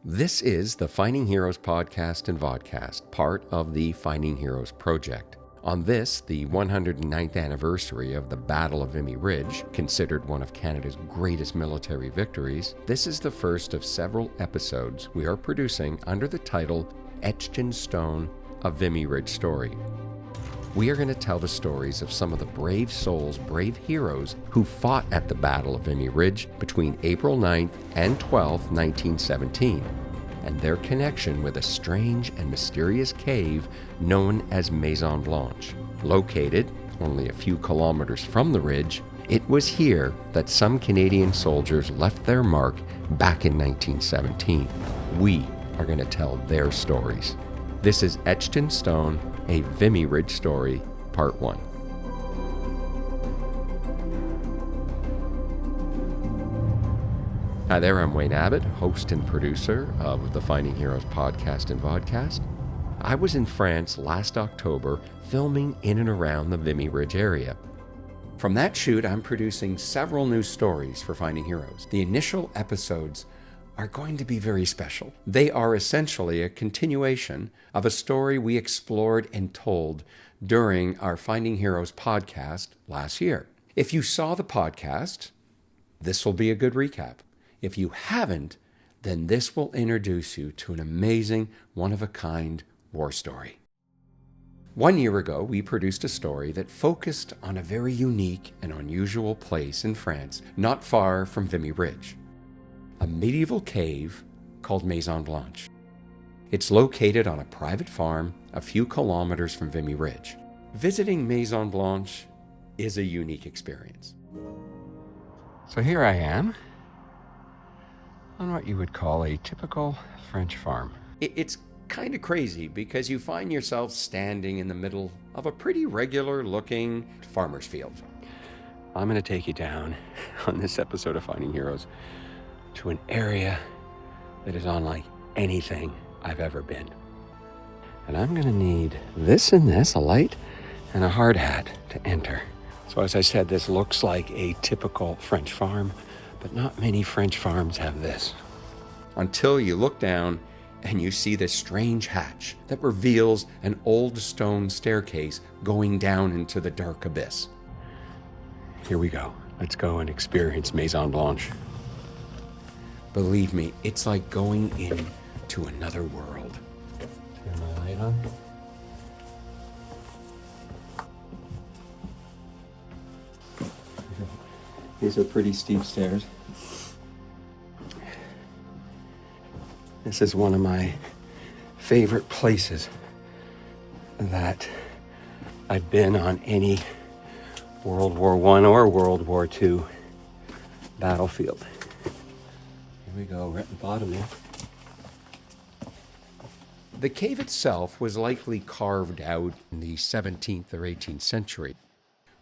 This is the Finding Heroes podcast and vodcast, part of the Finding Heroes project. On this, the 109th anniversary of the Battle of Vimy Ridge, considered one of Canada's greatest military victories, this is the first of several episodes we are producing under the title Etched in Stone, a Vimy Ridge Story. We are going to tell the stories of some of the brave souls, brave heroes who fought at the Battle of Vimy Ridge between April 9th and 12th, 1917, and their connection with a strange and mysterious cave known as Maison Blanche. Located only a few kilometers from the ridge, it was here that some Canadian soldiers left their mark back in 1917. We are going to tell their stories. This is Etched in Stone, a Vimy Ridge Story, Part 1. Hi there, I'm Wayne Abbott, host and producer of the Finding Heroes podcast and vodcast. I was in France last October filming in and around the Vimy Ridge area. From that shoot, I'm producing several new stories for Finding Heroes. The initial episodes are going to be very special. They are essentially a continuation of a story we explored and told during our Finding Heroes podcast last year. If you saw the podcast, this will be a good recap. If you haven't, then this will introduce you to an amazing, one-of-a-kind war story. 1 year ago, we produced a story that focused on a very unique and unusual place in France, not far from Vimy Ridge. A medieval cave called Maison Blanche. It's located on a private farm a few kilometers from Vimy Ridge. Visiting Maison Blanche is a unique experience. So here I am on what you would call a typical French farm. It's kind of crazy because you find yourself standing in the middle of a pretty regular looking farmer's field. I'm going to take you down on this episode of Finding Heroes to an area that is unlike anything I've ever been. And I'm gonna need this and this, a light and a hard hat to enter. So as I said, this looks like a typical French farm, but not many French farms have this. Until you look down and you see this strange hatch that reveals an old stone staircase going down into the dark abyss. Here we go. Let's go and experience Maison Blanche. Believe me, it's like going into another world. Turn my light on. These are pretty steep stairs. This is one of my favorite places that I've been on any World War I or World War II battlefield. Here we go, right at the bottom there. The cave itself was likely carved out in the 17th or 18th century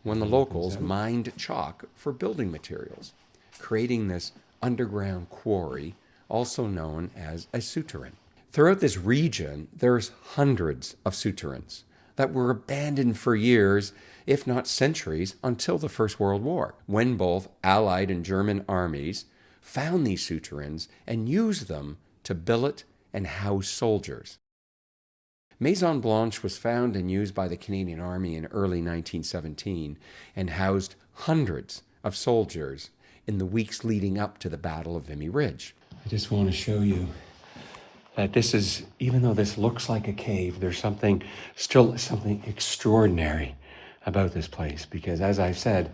when the locals mined chalk for building materials, creating this underground quarry, also known as a souterrain. Throughout this region, there's hundreds of souterrains that were abandoned for years, if not centuries, until the First World War, when both Allied and German armies found these souterrains and used them to billet and house soldiers. Maison Blanche was found and used by the Canadian Army in early 1917 and housed hundreds of soldiers in the weeks leading up to the Battle of Vimy Ridge. I just want to show you that this is, even though this looks like a cave, there's something extraordinary about this place because, as I've said,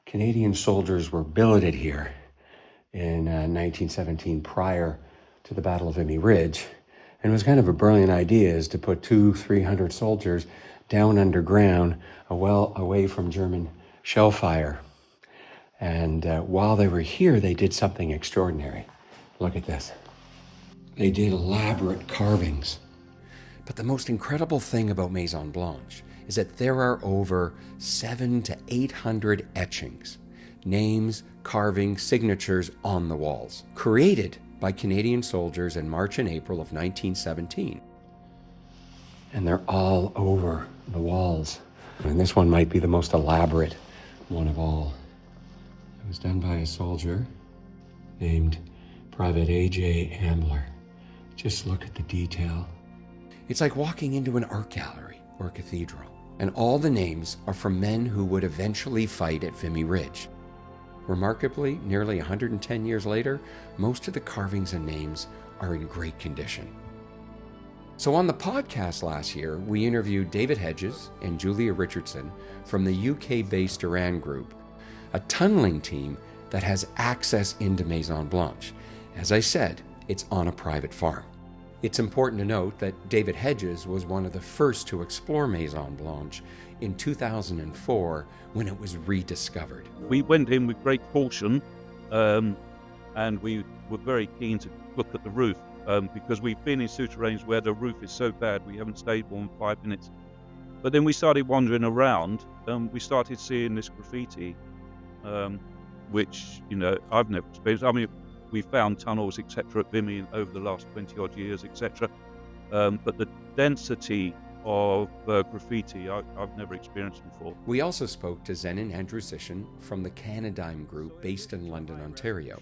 Canadian soldiers were billeted here in 1917 prior to the Battle of Vimy Ridge. And it was kind of a brilliant idea is to put 200-300 soldiers down underground, well away from German shell fire. And while they were here, they did something extraordinary. Look at this. They did elaborate carvings. But the most incredible thing about Maison Blanche is that there are over 700 to 800 etchings, names, carving, signatures on the walls, created by Canadian soldiers in March and April of 1917. And they're all over the walls. And this one might be the most elaborate one of all. It was done by a soldier named Private A.J. Ambler. Just look at the detail. It's like walking into an art gallery or a cathedral. And all the names are from men who would eventually fight at Vimy Ridge. Remarkably, nearly 110 years later, most of the carvings and names are in great condition. So on the podcast last year, we interviewed David Hedges and Julia Richardson from the UK-based Duran Group, a tunneling team that has access into Maison Blanche. As I said, it's on a private farm. It's important to note that David Hedges was one of the first to explore Maison Blanche in 2004 when it was rediscovered. We went in with great caution and we were very keen to look at the roof because we've been in souterrains where the roof is so bad we haven't stayed more than 5 minutes. But then we started wandering around and we started seeing this graffiti, which, I've never experienced. I mean, we found tunnels, etc., at Vimy over the last 20-odd years, etc. But the density of graffiti I've never experienced before. We also spoke to Zenon Andrusician from the Canadime Group based in London, Ontario.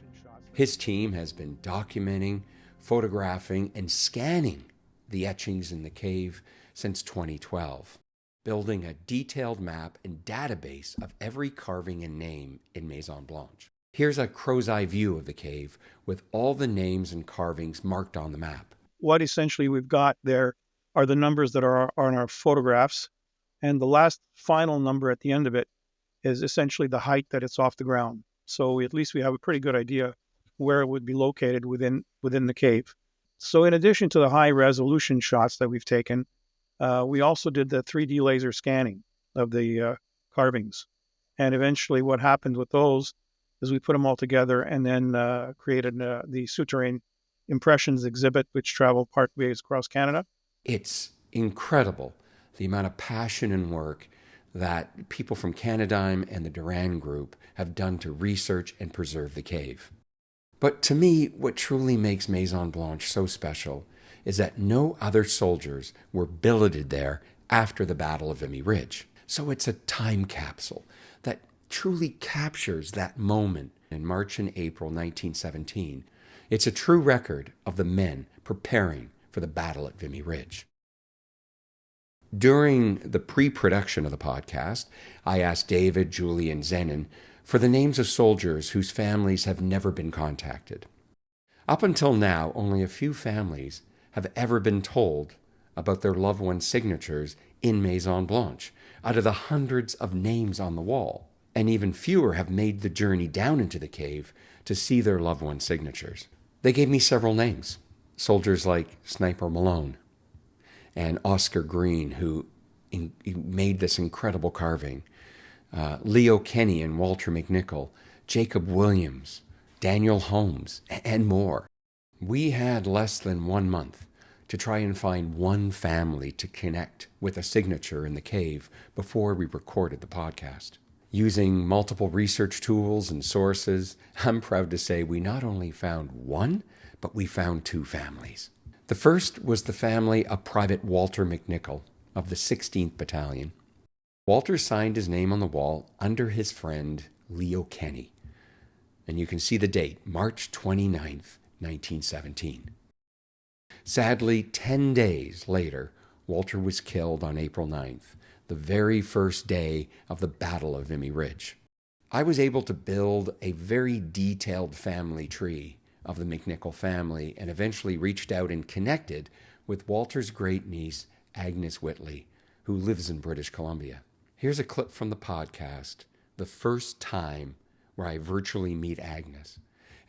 His team has been documenting, photographing, and scanning the etchings in the cave since 2012, building a detailed map and database of every carving and name in Maison Blanche. Here's a crow's eye view of the cave with all the names and carvings marked on the map. What essentially we've got there are the numbers that are on our photographs, and the last final number at the end of it is essentially the height that it's off the ground. So at least we have a pretty good idea where it would be located within the cave. So in addition to the high resolution shots that we've taken, we also did the 3D laser scanning of the carvings. And eventually what happened with those is we put them all together and then created the souterrain impressions exhibit, which traveled partways across Canada. It's incredible the amount of passion and work that people from Canadime and the Duran Group have done to research and preserve the cave. But to me, what truly makes Maison Blanche so special is that no other soldiers were billeted there after the Battle of Vimy Ridge. So it's a time capsule that truly captures that moment in March and April 1917. It's a true record of the men preparing for the battle at Vimy Ridge. During the pre-production of the podcast, I asked David, Julie, and Zenon for the names of soldiers whose families have never been contacted. Up until now, only a few families have ever been told about their loved ones' signatures in Maison Blanche, out of the hundreds of names on the wall, and even fewer have made the journey down into the cave to see their loved ones' signatures. They gave me several names, soldiers like Sniper Malone and Oscar Green, who made this incredible carving, Leo Kenny and Walter McNichol, Jacob Williams, Daniel Holmes, and more. We had less than 1 month to try and find one family to connect with a signature in the cave before we recorded the podcast. Using multiple research tools and sources, I'm proud to say we not only found one, but we found two families. The first was the family of Private Walter McNichol of the 16th Battalion. Walter signed his name on the wall under his friend Leo Kenny. And you can see the date, March 29th, 1917. Sadly, 10 days later, Walter was killed on April 9th, the very first day of the Battle of Vimy Ridge. I was able to build a very detailed family tree of the McNichol family and eventually reached out and connected with Walter's great-niece, Agnes Whitley, who lives in British Columbia. Here's a clip from the podcast, the first time where I virtually meet Agnes.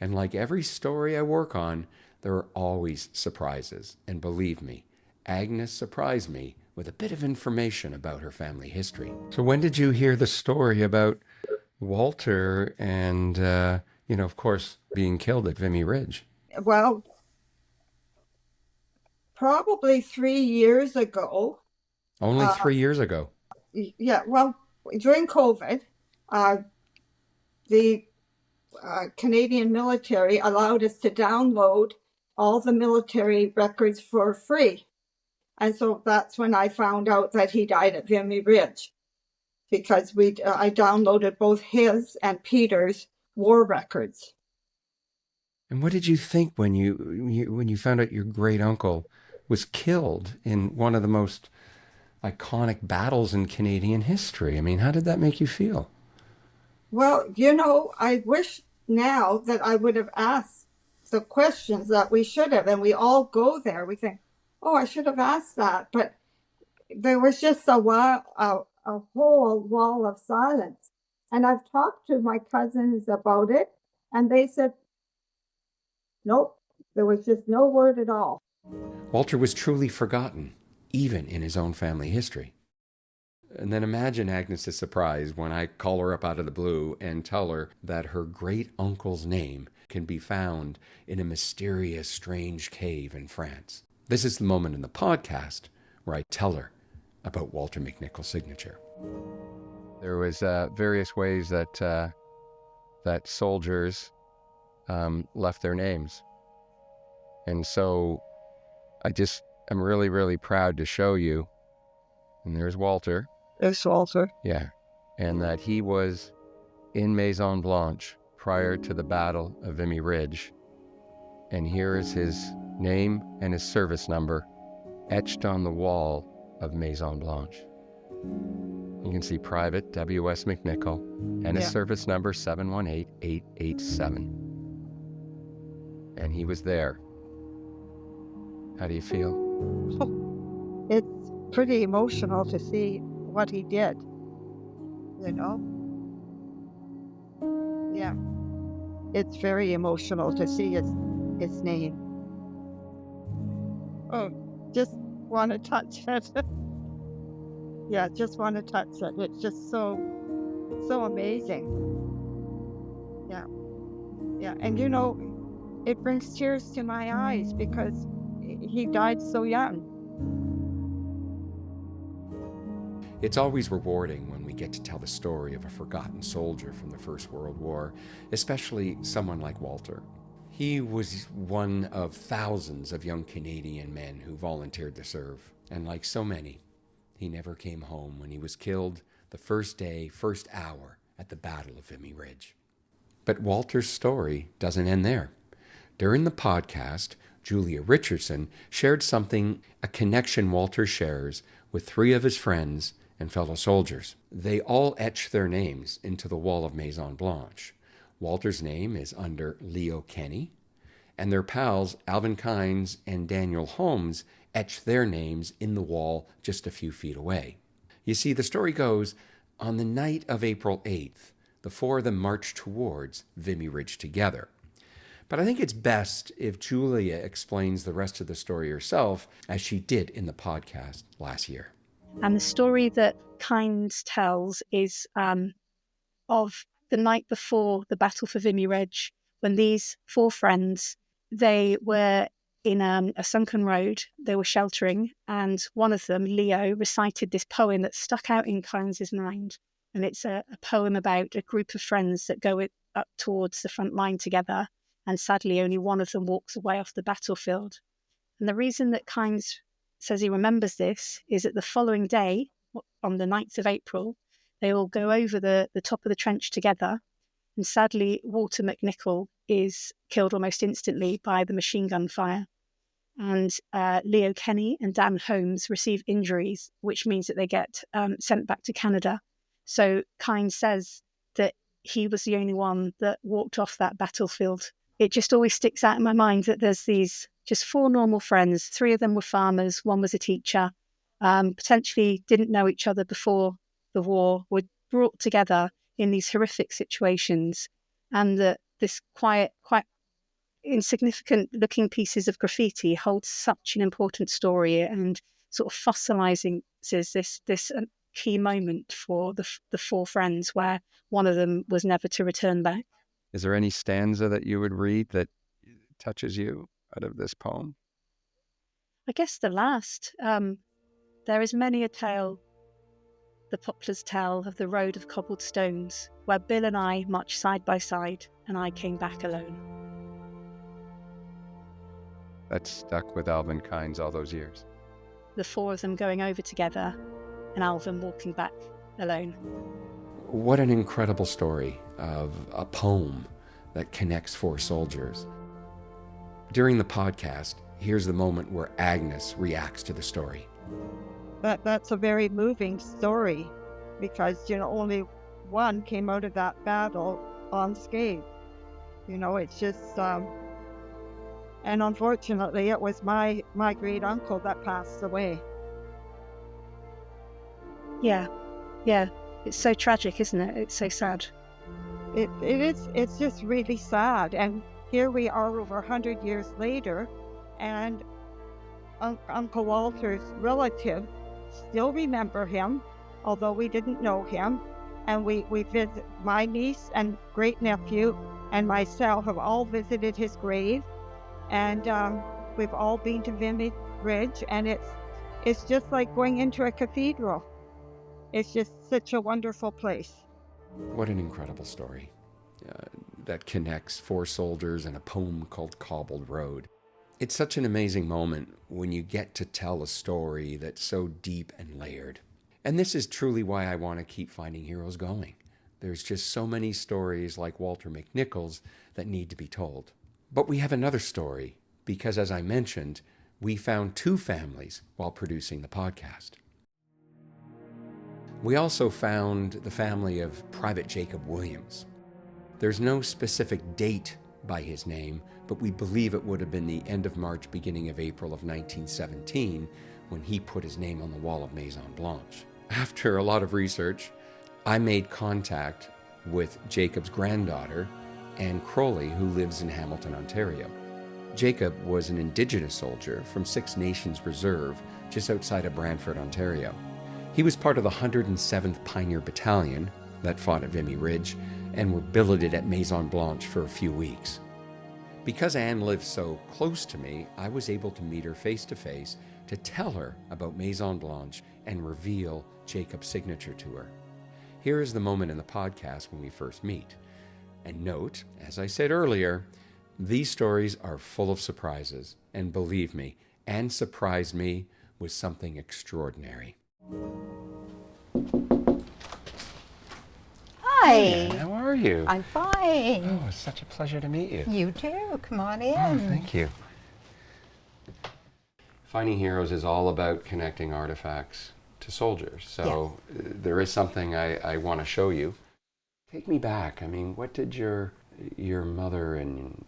And like every story I work on, there are always surprises. And believe me, Agnes surprised me with a bit of information about her family history. So when did you hear the story about Walter and, of course, being killed at Vimy Ridge? Well, probably 3 years ago. Only 3 years ago? Yeah, well, during COVID, the Canadian military allowed us to download all the military records for free. And so that's when I found out that he died at Vimy Ridge, because I downloaded both his and Peter's war records. And what did you think when you found out your great uncle was killed in one of the most iconic battles in Canadian history? I mean, how did that make you feel? Well, I wish now that I would have asked the questions that we should have, and we all go there. We think, oh, I should have asked that. But there was just a whole wall of silence. And I've talked to my cousins about it, and they said, nope, there was just no word at all. Walter was truly forgotten, even in his own family history. And then imagine Agnes's surprise when I call her up out of the blue and tell her that her great uncle's name can be found in a mysterious, strange cave in France. This is the moment in the podcast where I tell her about Walter McNichol's signature. There was various ways that soldiers left their names. And so I'm really, really proud to show you. And there's Walter. There's Walter. Yeah. And that he was in Maison Blanche prior to the Battle of Vimy Ridge. And here is his name and his service number etched on the wall of Maison Blanche. You can see Private W.S. McNichol and his service number 718887. And he was there. How do you feel? It's pretty emotional to see what he did, Yeah. It's very emotional to see his name. Oh, just want to touch it. Yeah, just want to touch it. It's just so amazing. Yeah. Yeah. And it brings tears to my eyes because he died so young. It's always rewarding when we get to tell the story of a forgotten soldier from the First World War, especially someone like Walter. He was one of thousands of young Canadian men who volunteered to serve, and like so many, he never came home when he was killed the first day, first hour at the Battle of Vimy Ridge. But Walter's story doesn't end there. During the podcast, Julia Richardson shared a connection Walter shares with 3 of his friends and fellow soldiers. They all etched their names into the wall of Maison Blanche. Walter's name is under Leo Kenny, and their pals Alvin Kynes and Daniel Holmes etched their names in the wall just a few feet away. You see, the story goes, on the night of April 8th, the 4 of them marched towards Vimy Ridge together. But I think it's best if Julia explains the rest of the story herself, as she did in the podcast last year. And the story that Kynes tells is of the night before the Battle for Vimy Ridge, when these 4 friends, they were in a sunken road, they were sheltering, and one of them, Leo, recited this poem that stuck out in Kynes' mind. And it's a poem about a group of friends that go up towards the front line together, and sadly only one of them walks away off the battlefield. And the reason that Kynes says he remembers this is that the following day, on the 9th of April, they all go over the top of the trench together, and sadly Walter McNichol is killed almost instantly by the machine gun fire. And Leo Kenny and Dan Holmes receive injuries, which means that they get sent back to Canada. So Kynes says that he was the only one that walked off that battlefield. It just always sticks out in my mind that there's these just 4 normal friends. 3 of them were farmers, 1 was a teacher, potentially didn't know each other before the war, were brought together in these horrific situations, and that this quite insignificant looking pieces of graffiti holds such an important story and sort of fossilizes this key moment for the 4 friends, where one of them was never to return back. Is there any stanza that you would read that touches you out of this poem? I guess the last. There is many a tale the poplars tell of the road of cobbled stones, where Bill and I marched side by side, and I came back alone. That stuck with Alvin Kynes all those years. The 4 of them going over together, and Alvin walking back alone. What an incredible story of a poem that connects 4 soldiers. During the podcast, here's the moment where Agnes reacts to the story. That's a very moving story because, only one came out of that battle unscathed. It's just, and unfortunately, it was my great uncle that passed away. Yeah. It's so tragic, isn't it? It's so sad. It is. It's just really sad. And here we are over 100 years later, and Uncle Walter's relative still remember him, although we didn't know him. And we visit, my niece and great nephew and myself have all visited his grave, and we've all been to Vimy Ridge, and it's just like going into a cathedral. It's just such a wonderful place. What an incredible story that connects four soldiers and a poem called Cobbled Road. It's such an amazing moment when you get to tell a story that's so deep and layered. And this is truly why I want to keep Finding Heroes going. There's just so many stories like Walter McNichol's that need to be told. But we have another story because, as I mentioned, we found two families while producing the podcast. We also found the family of Private Jacob Williams. There's no specific date by his name, but we believe it would have been the end of March, beginning of April of 1917, when he put his name on the wall of Maison Blanche. After a lot of research, I made contact with Jacob's granddaughter, Anne Crowley, who lives in Hamilton, Ontario. Jacob was an Indigenous soldier from Six Nations Reserve, just outside of Brantford, Ontario. He was part of the 107th Pioneer Battalion that fought at Vimy Ridge and were billeted at Maison Blanche for a few weeks. Because Anne lived so close to me, I was able to meet her face to face to tell her about Maison Blanche and reveal Jacob's signature to her. Here is the moment in the podcast when we first meet. And note, as I said earlier, these stories are full of surprises. And believe me, Anne surprised me with something extraordinary. Hi. Hey, how are you? I'm fine. Oh, it's such a pleasure to meet you. You too. Come on in. Oh, thank you. Finding Heroes is all about connecting artifacts to soldiers. So there is something I want to show you. Take me back. I mean, what did your mother and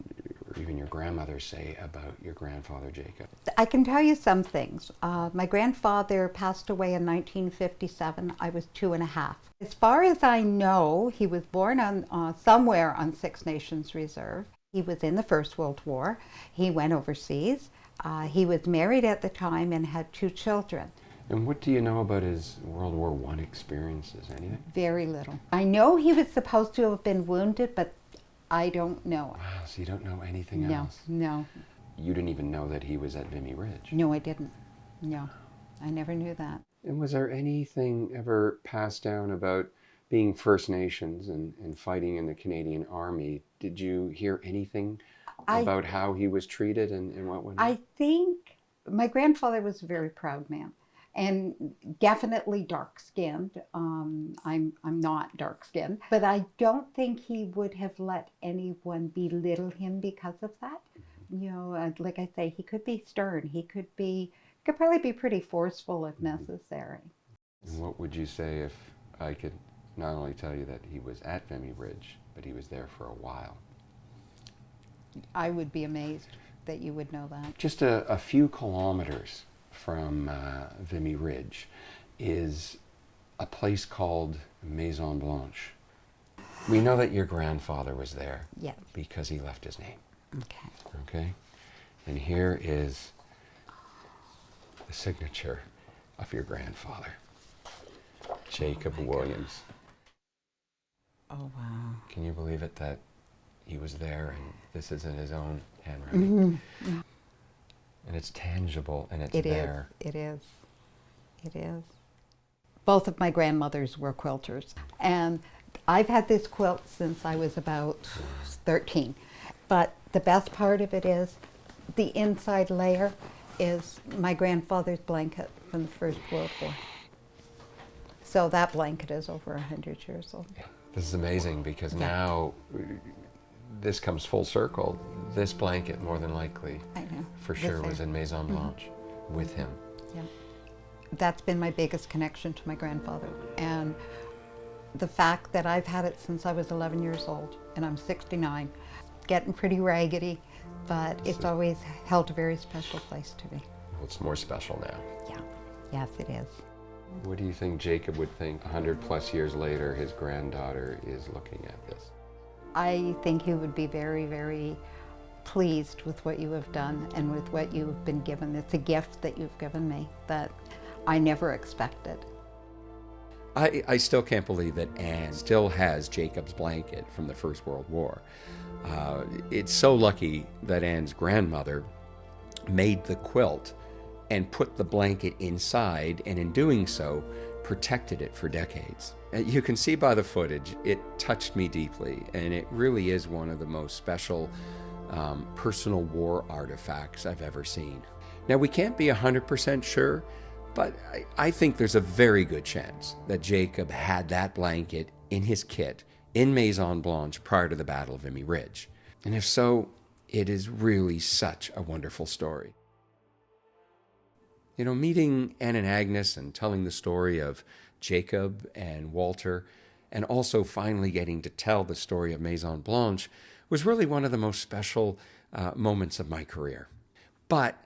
or even your grandmother say about your grandfather, Jacob? I can tell you some things. My grandfather passed away in 1957. I was 2.5. As far as I know, he was born on somewhere on Six Nations Reserve. He was in the First World War. He went overseas. He was married at the time and had 2 children. And what do you know about his World War I experiences? Anything? Very little. I know he was supposed to have been wounded, but I don't know. Wow, so you don't know anything else? No. You didn't even know that he was at Vimy Ridge? No, I didn't. No, I never knew that. And was there anything ever passed down about being First Nations and fighting in the Canadian Army? Did you hear anything about how he was treated and what went on? I think my grandfather was a very proud man, and definitely dark-skinned. I'm not dark-skinned, but I don't think he would have let anyone belittle him because of that. You know, like I say, he could be stern. He could probably be pretty forceful if necessary. And what would you say if I could not only tell you that he was at Vimy Ridge, but he was there for a while? I would be amazed that you would know that. Just a few kilometers from Vimy Ridge is a place called Maison Blanche. We know that your grandfather was there because he left his name. Okay? And here is the signature of your grandfather, Jacob Williams. Oh, wow. Can you believe it that he was there and this is in his own handwriting? Mm-hmm. And it's tangible and it's It there. is. It is. Both of my grandmothers were quilters, and I've had this quilt since I was about 13. But the best part of it is the inside layer is my grandfather's blanket from the First World War. So that blanket is over 100 years old. This is amazing because now this comes full circle. This blanket, more than likely, I know. for sure, was in Maison Blanche with him. Yeah. That's been my biggest connection to my grandfather. And the fact that I've had it since I was 11 years old, and I'm 69, getting pretty raggedy, but it's always held a very special place to me. Well, it's more special now. Yeah, yes it is. What do you think Jacob would think 100 plus years later his granddaughter is looking at this? I think he would be very, very pleased with what you have done and with what you've been given. It's a gift that you've given me that I never expected. I still can't believe that Anne still has Jacob's blanket from the First World War. It's so lucky that Anne's grandmother made the quilt and put the blanket inside, and in doing so, protected it for decades. You can see by the footage, it touched me deeply, and it really is one of the most special personal war artifacts I've ever seen. Now, we can't be 100% sure, but I think there's a very good chance that Jacob had that blanket in his kit in Maison Blanche prior to the Battle of Vimy Ridge. And if so, it is really such a wonderful story. You know, meeting Anne and Agnes and telling the story of Jacob and Walter, and also finally getting to tell the story of Maison Blanche, was really one of the most special moments of my career. But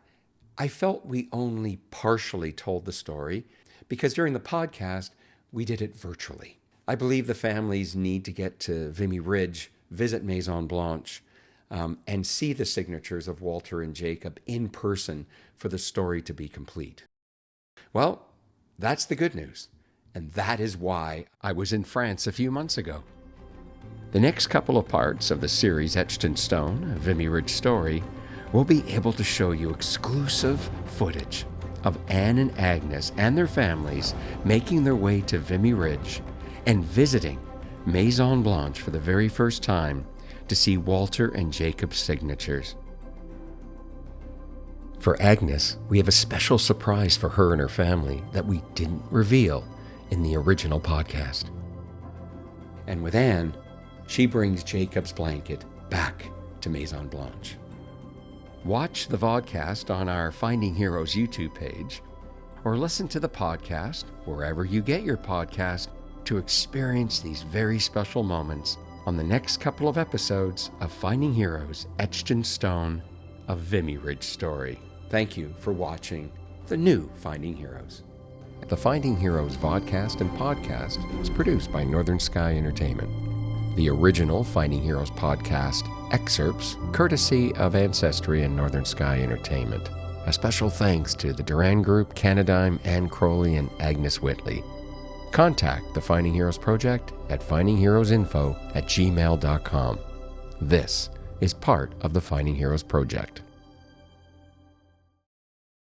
I felt we only partially told the story because during the podcast, we did it virtually. I believe the families need to get to Vimy Ridge, visit Maison Blanche, and see the signatures of Walter and Jacob in person for the story to be complete. Well, that's the good news, and that is why I was in France a few months ago. The next couple of parts of the series Etched in Stone, a Vimy Ridge Story, will be able to show you exclusive footage of Anne and Agnes and their families making their way to Vimy Ridge and visiting Maison Blanche for the very first time to see Walter and Jacob's signatures. For Agnes, we have a special surprise for her and her family that we didn't reveal in the original podcast. And with Anne, she brings Jacob's blanket back to Maison Blanche. Watch the VODCAST on our Finding Heroes YouTube page, or listen to the podcast wherever you get your podcast to experience these very special moments on the next couple of episodes of Finding Heroes Etched in Stone, a Vimy Ridge Story. Thank you for watching the new Finding Heroes. The Finding Heroes VODCAST and podcast was produced by Northern Sky Entertainment. The original Finding Heroes podcast excerpts courtesy of Ancestry and Northern Sky Entertainment. A special thanks to the Duran Group, Canadime, Ann Crowley, and Agnes Whitley. Contact the Finding Heroes Project at findingheroesinfo@gmail.com. This is part of the Finding Heroes Project.